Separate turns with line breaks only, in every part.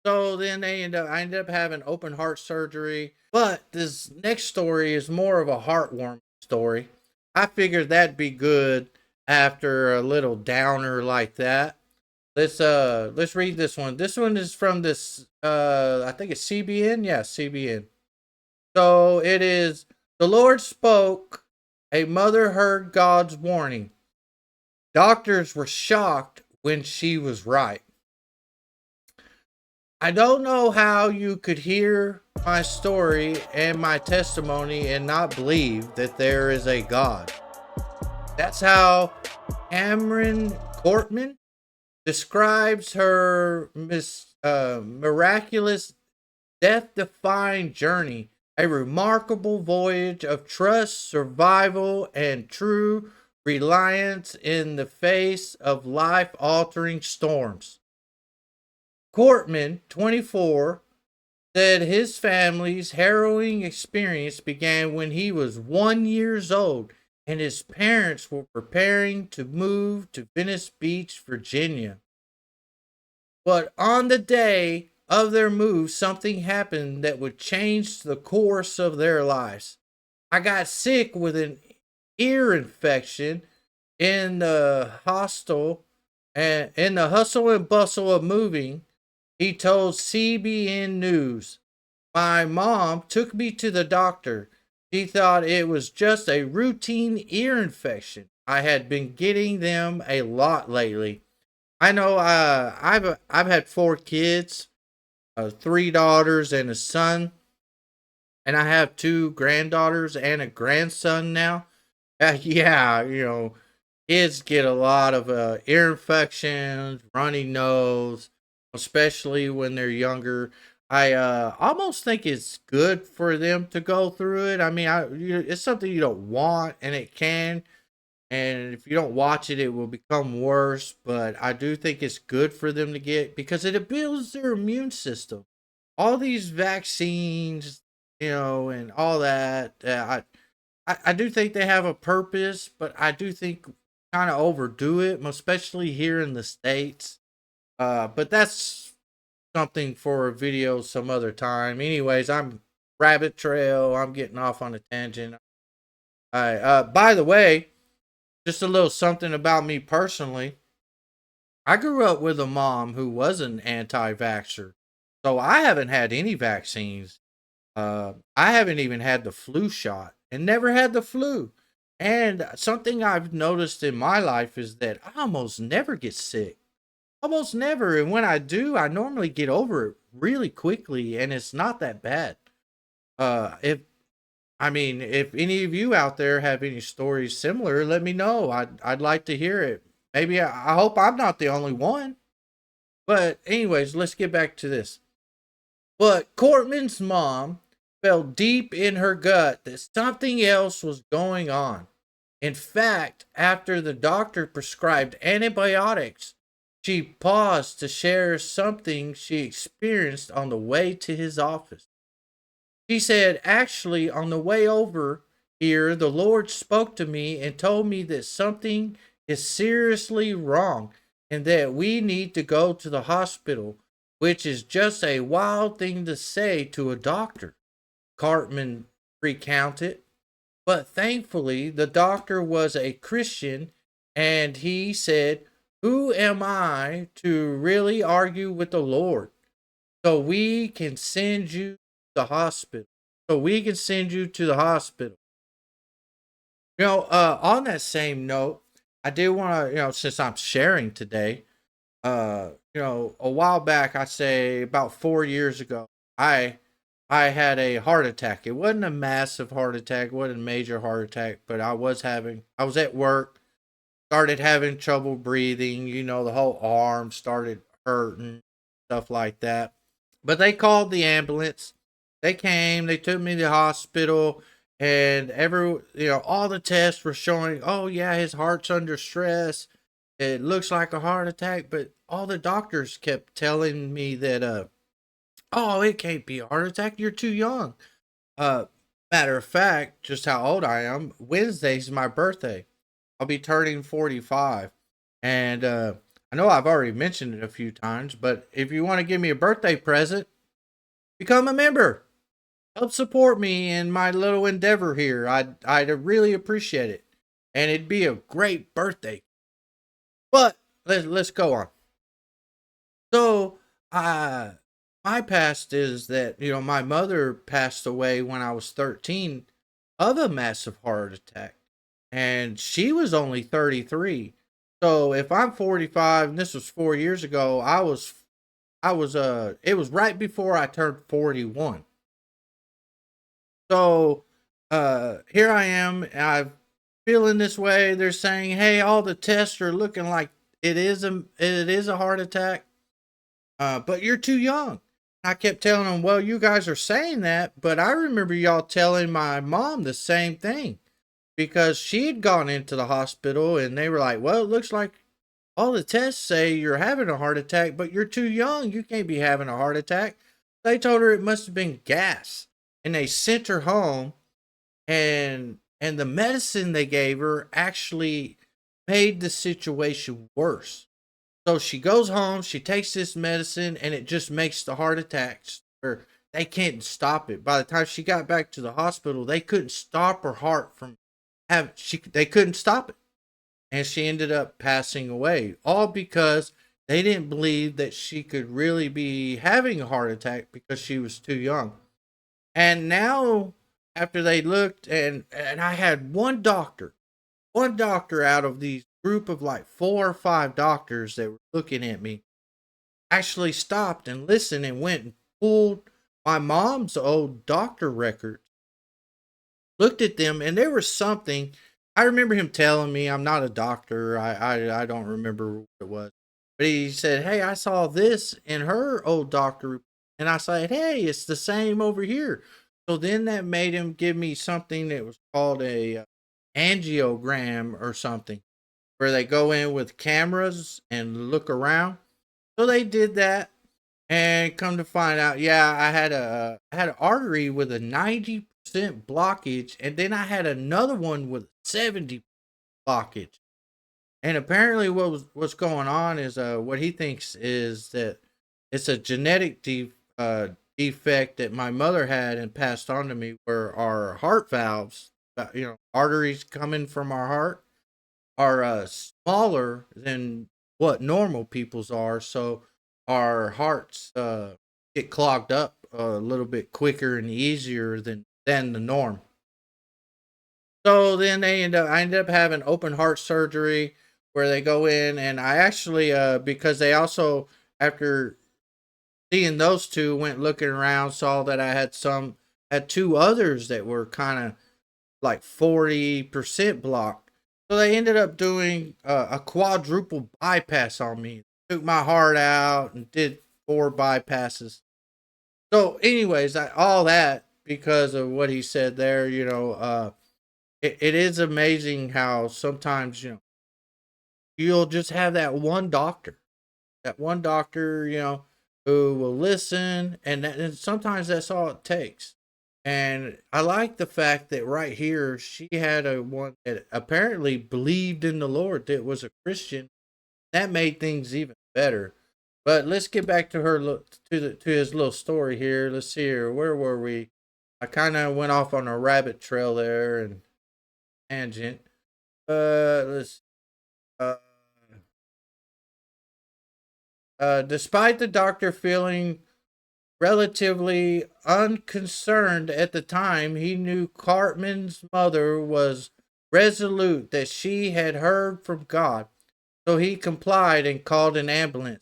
So then I ended up having open heart surgery. But this next story is more of a heartwarming story. I figured that'd be good after a little downer like that. Let's read this one. This one is from this I think it's CBN. Yeah, CBN. So it is, the Lord spoke, a mother heard God's warning. Doctors were shocked when she was right. I don't know how you could hear my story and my testimony and not believe that there is a God. That's how Cameron Cortman describes her miraculous, death defying journey, a remarkable voyage of trust, survival, and true reliance in the face of life altering storms. Cortman, 24, said his family's harrowing experience began when he was 1 year old and his parents were preparing to move to Venice Beach, Virginia. But on the day of their move, something happened that would change the course of their lives. I got sick with an ear infection in the hostel and in the hustle and bustle of moving, he told CBN News. My mom took me to the doctor. She thought it was just a routine ear infection. I had been getting them a lot lately. I know. I've had 4 kids, 3 daughters and a son, and I have 2 granddaughters and a grandson now. Yeah, kids get a lot of ear infections, runny nose, especially when they're younger. I almost think it's good for them to go through it. I mean, it's something you don't want, and it can. And if you don't watch it, it will become worse. But I do think it's good for them to get because it builds their immune system. All these vaccines, and all that. I do think they have a purpose, but I do think kind of overdo it, especially here in the States. But that's something for a video some other time. Anyways, I'm rabbit trail. I'm getting off on a tangent. All right. By the way, just a little something about me personally. I grew up with a mom who was an anti-vaxxer, so I haven't had any vaccines. I haven't even had the flu shot and never had the flu. And something I've noticed in my life is that I almost never get sick. Almost never. And when I do, I normally get over it really quickly and it's not that bad. If I mean, if any of you out there have any stories similar, let me know. I'd like to hear it. Maybe I hope I'm not the only one. But anyways, let's get back to this. But Cortman's mom felt deep in her gut that something else was going on. In fact, after the doctor prescribed antibiotics, she paused to share something she experienced on the way to his office. She said, actually, on the way over here, the Lord spoke to me and told me that something is seriously wrong and that we need to go to the hospital, which is just a wild thing to say to a doctor, Cartman recounted. But thankfully, the doctor was a Christian and he said, who am I to really argue with the Lord? So we can send you to the hospital. So we can send you to the hospital. On that same note, I do want to, since I'm sharing today, a while back, I say about 4 years ago, I I had a heart attack. It wasn't a massive heart attack, it wasn't a major heart attack, but I was at work, started having trouble breathing, the whole arm started hurting, stuff like that. But they called the ambulance. They came, they took me to the hospital, and all the tests were showing, oh yeah, his heart's under stress. It looks like a heart attack, but all the doctors kept telling me that oh, it can't be a heart attack, you're too young. Uh Matter of fact, just how old I am, Wednesday's my birthday. I'll be turning 45. And I know I've already mentioned it a few times, but if you want to give me a birthday present, become a member. Help support me in my little endeavor here. I'd really appreciate it. And it'd be a great birthday. But let's go on. So, uh, my past is that, my mother passed away when I was 13 of a massive heart attack. And she was only 33. So if I'm 45 and this was 4 years ago, it was right before I turned 41. So here I am. I'm feeling this way. They're saying, "Hey, all the tests are looking like it is a heart attack, but you're too young." I kept telling them, "Well, you guys are saying that, but I remember y'all telling my mom the same thing because she'd gone into the hospital and they were like, 'Well, it looks like all the tests say you're having a heart attack, but you're too young. You can't be having a heart attack.'" They told her it must have been gas, and they sent her home. And the medicine they gave her actually made the situation worse. So she goes home, she takes this medicine, and it just makes the heart attacks, or they can't stop it. By the time she got back to the hospital, they couldn't stop her heart from they couldn't stop it. And she ended up passing away, all because they didn't believe that she could really be having a heart attack because she was too young. And now, after they looked, and I had one doctor out of these group of like 4 or 5 doctors that were looking at me, actually stopped and listened and went and pulled my mom's old doctor records, looked at them, and there was something. I remember him telling me, I'm not a doctor. I don't remember what it was. But he said, "Hey, I saw this in her old doctor." And I said, "Hey, it's the same over here." So then that made him give me something that was called a angiogram or something, where they go in with cameras and look around. So they did that, and come to find out, yeah, I had an artery with a 90% blockage, and then I had another one with 70 blockage. And apparently, what's going on is what he thinks is that it's a genetic defect that my mother had and passed on to me, where our heart valves, arteries coming from our heart, are smaller than what normal people's are. So our hearts get clogged up a little bit quicker and easier than the norm. So then I ended up having open heart surgery, where they go in, and I actually because they also, after seeing those two, went looking around, saw that I had two others that were kind of like 40% blocked. So they ended up doing a quadruple bypass on me. Took my heart out and did 4 bypasses. So, anyways, all that because of what he said there. It is amazing how sometimes you'll just have that one doctor, who will listen, and sometimes that's all it takes. And I like the fact that right here she had a one that apparently believed in the Lord, that was a Christian. That made things even better. But let's get back to to his little story here. Let's see here. Where were we? I kind of went off on a rabbit trail there and tangent. Let's. Uh, Despite the doctor feeling relatively unconcerned at the time, he knew Cartman's mother was resolute that she had heard from God, so he complied and called an ambulance.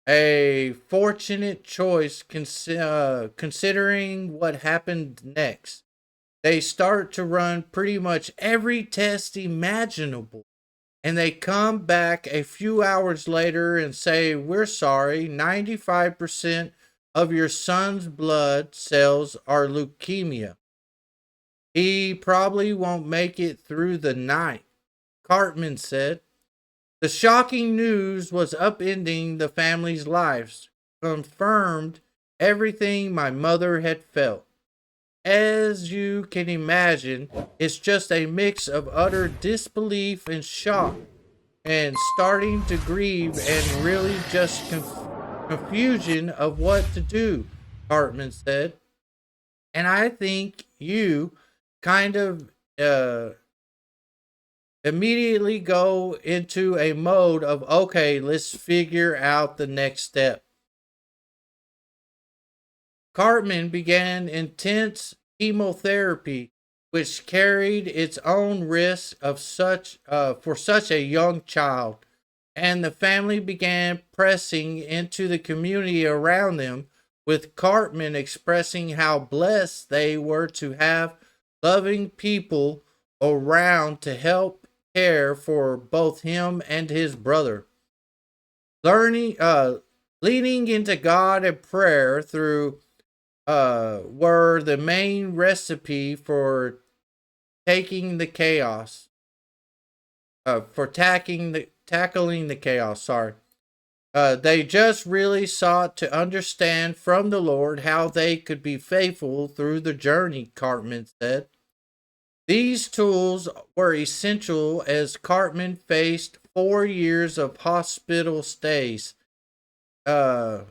A fortunate choice, considering what happened next. They start to run pretty much every test imaginable, and they come back a few hours later and say, "We're sorry, 95% of your son's blood cells are leukemia. He probably won't make it through the night," Cartman said. The shocking news was upending the family's lives, confirmed everything my mother had felt. As you can imagine, it's just a mix of utter disbelief and shock. and starting to grieve and really just confusion of what to do, Cartman said. And I think you kind of immediately go into a mode of, okay, let's figure out the next step. Cartman began intense chemotherapy, which carried its own risk of such for such a young child, and the family began pressing into the community around them, with Cartman expressing how blessed they were to have loving people around to help care for both him and his brother. Learning, leaning into God and prayer through were the main recipe for taking the chaos, for tackling the chaos. Sorry. They just really sought to understand from the Lord how they could be faithful through the journey, Cartman said. These tools were essential as Cartman faced 4 years of hospital stays. Uh,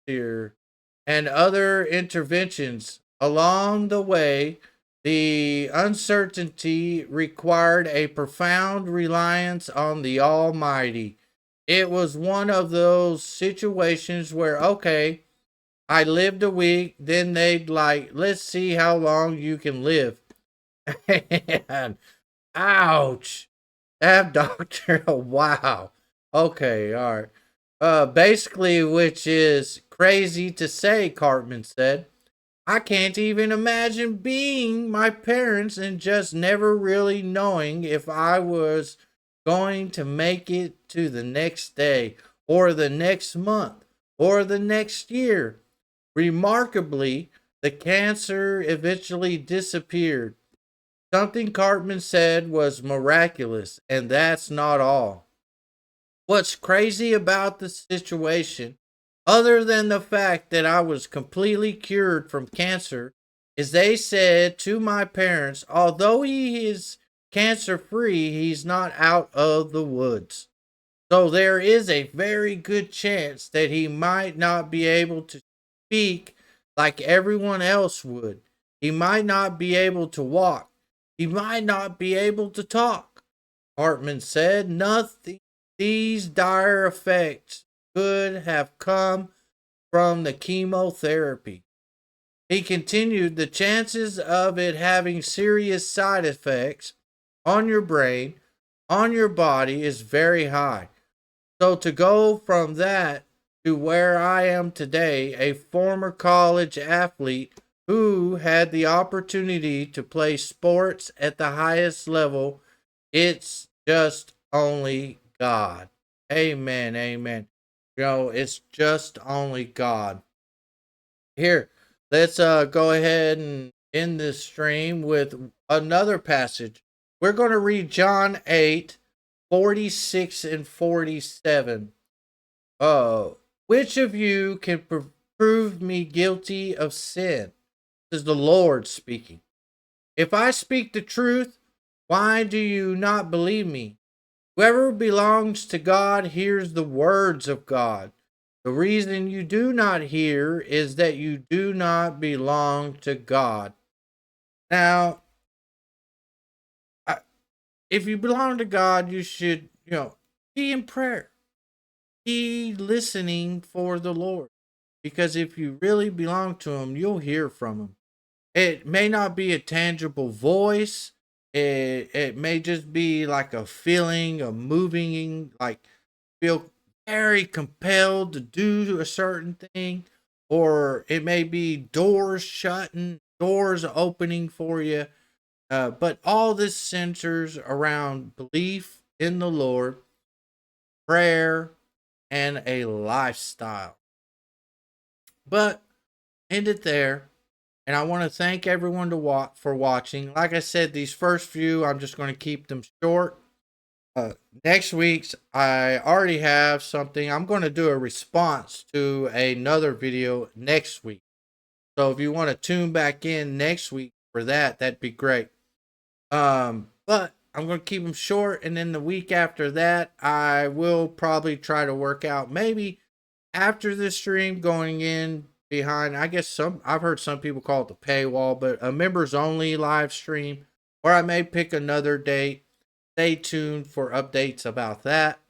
here and other interventions. Along the way, the uncertainty required a profound reliance on the Almighty. It was one of those situations where, okay, I lived a week, then they'd like, let's see how long you can live. And ouch. That doctor, wow. Okay, all right. Basically, which is crazy to say, Cartman said. I can't even imagine being my parents and just never really knowing if I was going to make it to the next day or the next month or the next year. Remarkably, the cancer eventually disappeared. Something Cartman said was miraculous, and that's not all. What's crazy about the situation, other than the fact that I was completely cured from cancer, is they said to my parents, although he is cancer free, he's not out of the woods. So there is a very good chance that he might not be able to speak like everyone else would. He might not be able to walk. He might not be able to talk. Hartman said nothing. These dire effects could have come from the chemotherapy. He continued, the chances of it having serious side effects on your brain, on your body, is very high. So to go from that to where I am today, a former college athlete who had the opportunity to play sports at the highest level, it's just only God. Amen. Amen. It's just only God. Here, let's go ahead and end this stream with another passage. We're going to read John 8:46 and 47. Uh, which of you can prove me guilty of sin? This is the Lord speaking. If I speak the truth, why do you not believe me? Whoever belongs to God hears the words of God. The reason you do not hear is that you do not belong to God. Now, if you belong to God, you should, be in prayer. Be listening for the Lord. Because if you really belong to Him, you'll hear from Him. It may not be a tangible voice. It may just be like a feeling, a moving, like feel very compelled to do a certain thing, or it may be doors shutting, doors opening for you. But all this centers around belief in the Lord, prayer, and a lifestyle. But end it there. And I want to thank everyone for watching. Like I said, these first few, I'm just going to keep them short. Next week's, I already have something. I'm going to do a response to another video next week. So if you want to tune back in next week for that, that'd be great. But I'm going to keep them short. And then the week after that, I will probably try to work out maybe after this stream going in behind, I guess I've heard some people call it the paywall, but a members only live stream, or I may pick another date. Stay tuned for updates about that.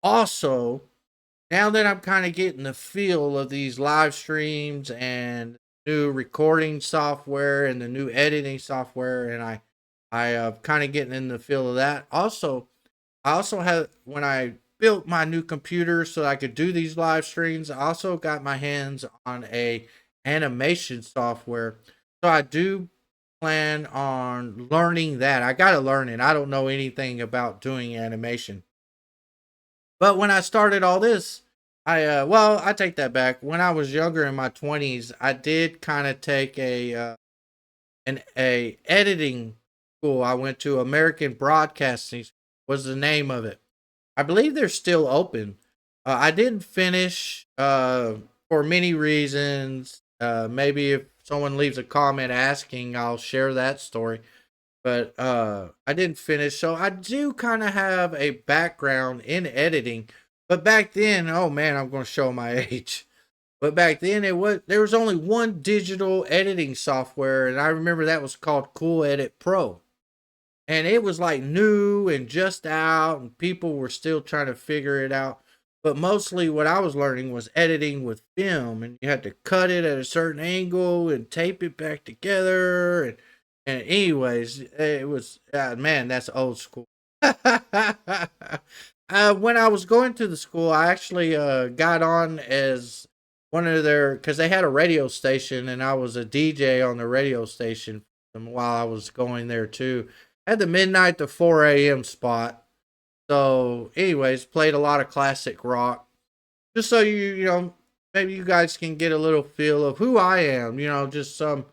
Also, now that I'm kind of getting the feel of these live streams and new recording software and the new editing software, and I kind of getting in the feel of that. Also, I also have, when I built my new computer so I could do these live streams, I also got my hands on a animation software. So I do plan on learning that. I got to learn it. I don't know anything about doing animation. But when I started all this, I take that back. When I was younger in my 20s, I did kind of take a editing school. I went to American Broadcasting was the name of it. I believe they're still open. I didn't finish for many reasons. Maybe if someone leaves a comment asking, I'll share that story. But I didn't finish, so I do kind of have a background in editing. But back then, oh man, I'm going to show my age. But back then, there was only one digital editing software, and I remember that was called Cool Edit Pro, and it was like new and just out, and people were still trying to figure it out. But mostly what I was learning was editing with film, and you had to cut it at a certain angle and tape it back together. And anyways, it was, man, that's old school. When I was going to the school, I actually got on as one of their, because they had a radio station, and I was a DJ on the radio station while I was going there too. I had the midnight to 4 a.m. spot. So, anyways, played a lot of classic rock. Just so maybe you guys can get a little feel of who I am. Just some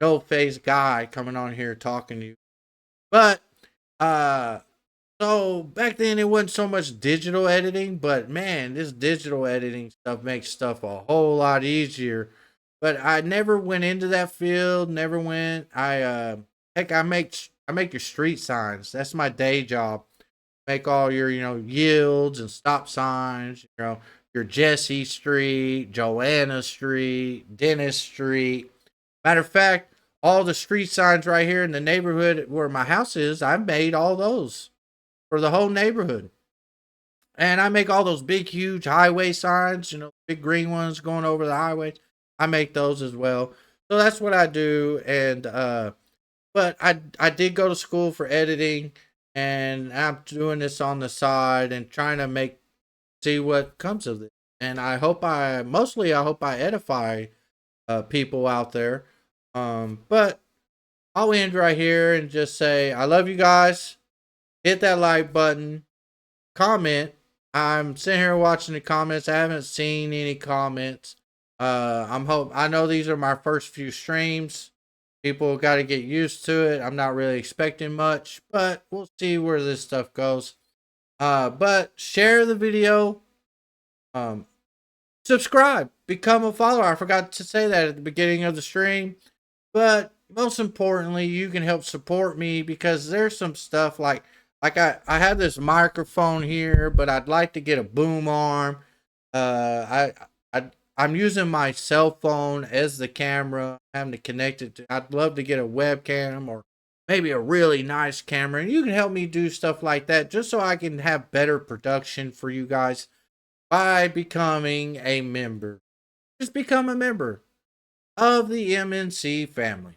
no-faced guy coming on here talking to you. But, so back then it wasn't so much digital editing, but man, this digital editing stuff makes stuff a whole lot easier. But I never went into that field, never went. Heck, I make your street signs. That's my day job. Make all your, yields and stop signs, your Jesse Street, Joanna Street, Dennis Street. Matter of fact, all the street signs right here in the neighborhood where my house is, I made all those for the whole neighborhood. And I make all those big, huge highway signs, big green ones going over the highways. I make those as well. So that's what I do. And, but I did go to school for editing, and I'm doing this on the side and trying to see what comes of it. And I hope I edify people out there. But I'll end right here and just say I love you guys. Hit that like button, comment. I'm sitting here watching the comments. I haven't seen any comments. I know these are my first few streams. People got to get used to it. I'm not really expecting much, but we'll see where this stuff goes. But share the video. Subscribe, become a follower. I forgot to say that at the beginning of the stream. But most importantly, you can help support me, because there's some stuff like I have this microphone here, but I'd like to get a boom arm. I'm using my cell phone as the camera, having to connect it to. I'd love to get a webcam or maybe a really nice camera, and you can help me do stuff like that, just so I can have better production for you guys by becoming a member. Just become a member of the MNC family.